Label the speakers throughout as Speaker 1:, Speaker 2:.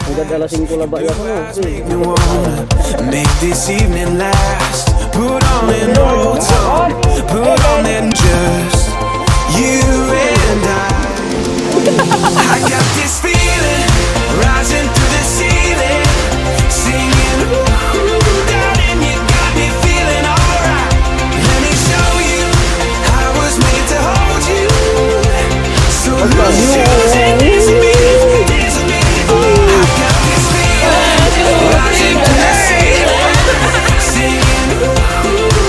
Speaker 1: Hanggang alas 5 lang ba yan?
Speaker 2: Make this evening last. Put on an old song. Put on and just you and I got this feeling rising through the ceiling, singing ooh, darling, you got me feeling alright. Let me show you I was made to hold you. So lose yours and dance with me, dance with me. I got this feeling rising through the ceiling, singing ooh,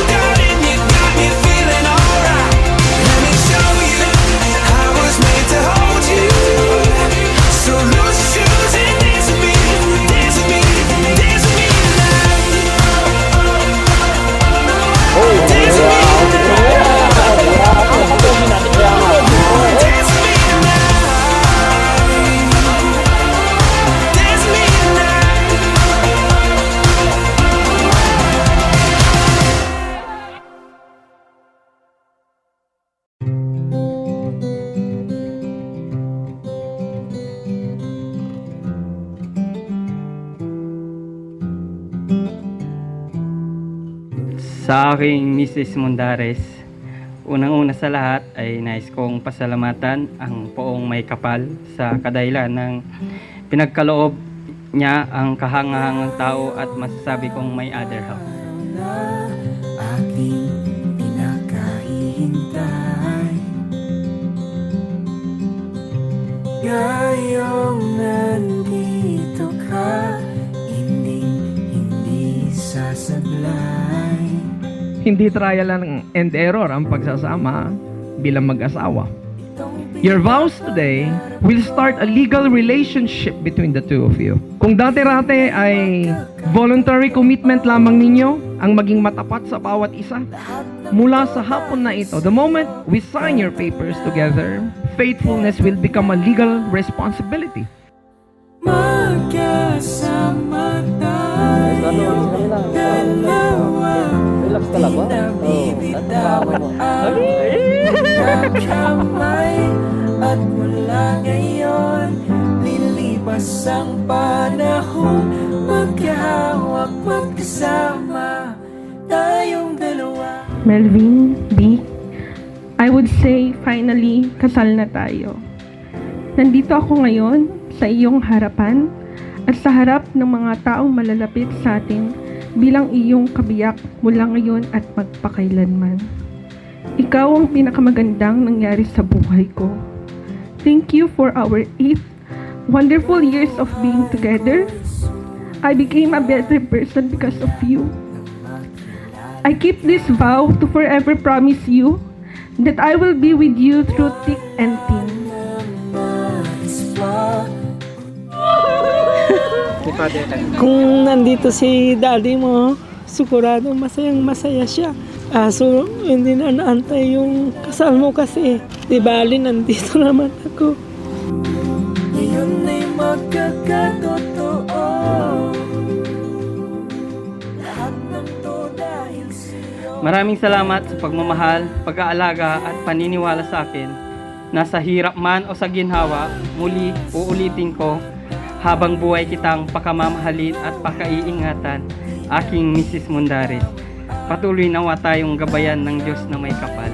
Speaker 2: darling, you got me feeling alright. Let me show you I was made to hold you. So lose your shoes and dance with me, dance with me, dance with me tonight. Dance with me tonight. Dance with me tonight. Dance with me tonight.
Speaker 3: Sa aking Mrs. Mundares, unang-una sa lahat ay nais kong pasalamatan ang poong may kapal sa kadahilan ng pinagkaloob niya ang kahangahangang tao at masasabi kong may other half.
Speaker 2: Aking pinakahihintay, ngayong nandito ka, hindi sasablay.
Speaker 4: Hindi trial lang and error ang pagsasama bilang mag-asawa. Your vows today will start a legal relationship between the two of you. Kung dati-rate ay voluntary commitment lamang ninyo ang maging matapat sa bawat isa, mula sa hapon na ito, the moment we sign your papers together, faithfulness will become a legal responsibility.
Speaker 2: Magkasama tayo, dalawa,
Speaker 1: Relax ka lang ba?
Speaker 2: binibitawan ang kamay. At mula ngayon, lilipas ang panahon, magkahawak, magkasama tayong dalawa.
Speaker 5: Melvin, B, I would say finally kasal na tayo. Nandito ako ngayon sa iyong harapan at sa harap ng mga taong malalapit sa atin bilang iyong kabiyak mula ngayon at magpakailanman. Ikaw ang pinakamagandang nangyari sa buhay ko. Thank you for our 8 wonderful years of being together. I became a better person because of you. I keep this vow to forever promise you that I will be with you through thick and thin.
Speaker 6: Kung nandito si daddy mo, sigurado masayang-masaya siya. So, hindi na naantay yung kasal mo kasi. Di bali, nandito naman ako.
Speaker 2: Ngayon ay magkakatotoo. Lahat ng to dahil sa'yo.
Speaker 3: Maraming salamat sa pagmamahal, pag-aalaga at paniniwala sa akin. Nasa hirap man o sa ginhawa, muli uulitin ko, habang buhay kitang pakamamahalin at pakaiingatan, aking Mrs. Mundares. Patuloy nawa tayong gabayan ng Diyos na may kapal.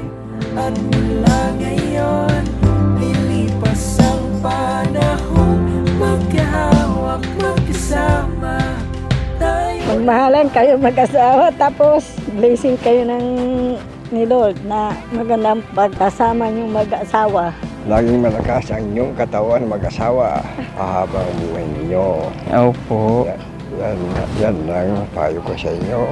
Speaker 2: At mula ngayon, lilipas ang panahon, magkahawak, magkasama tayo.
Speaker 7: Magmahalan kayo mag-asawa, tapos blessing kayo ni Lord na magandang pagkasama niyong mag-asawa.
Speaker 8: Laging malakas ang inyong katawan mag-asawa habang buhay ninyo.
Speaker 3: Opo.
Speaker 8: Yan lang payo ko sa inyo.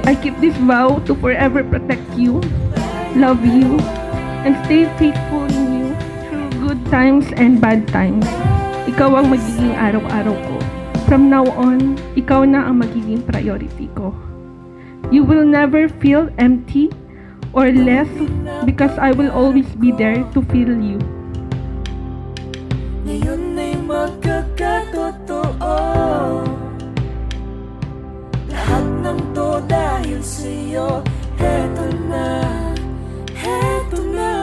Speaker 5: I keep this vow to forever protect you, love you, and stay faithful in you through good times and bad times. Ikaw ang magiging araw-araw ko. From now on, ikaw na ang magiging priority ko. You will never feel empty or less because I will always be there to fill you.
Speaker 2: Ngayon ay magkakatotoo. sa'yo. Heto na, heto na.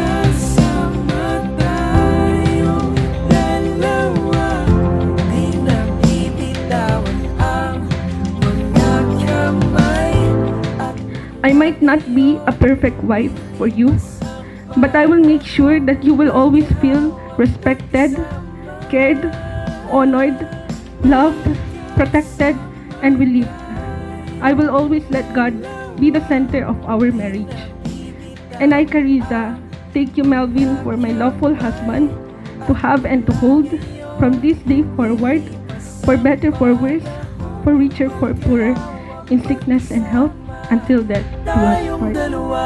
Speaker 2: Magkasama tayong dalawa, di na bibitawan ang mga kamay.
Speaker 5: I might not be a perfect wife for you, but I will make sure that you will always feel respected, cared, honored, loved, protected, and relieved. I will always let God be the center of our marriage. And I, Carissa, take you, Melvin, for my lawful husband, to have and to hold from this day forward, for better, for worse, for richer, for poorer, in sickness and health, until death do us
Speaker 2: Tayong
Speaker 5: part.
Speaker 2: dalawa,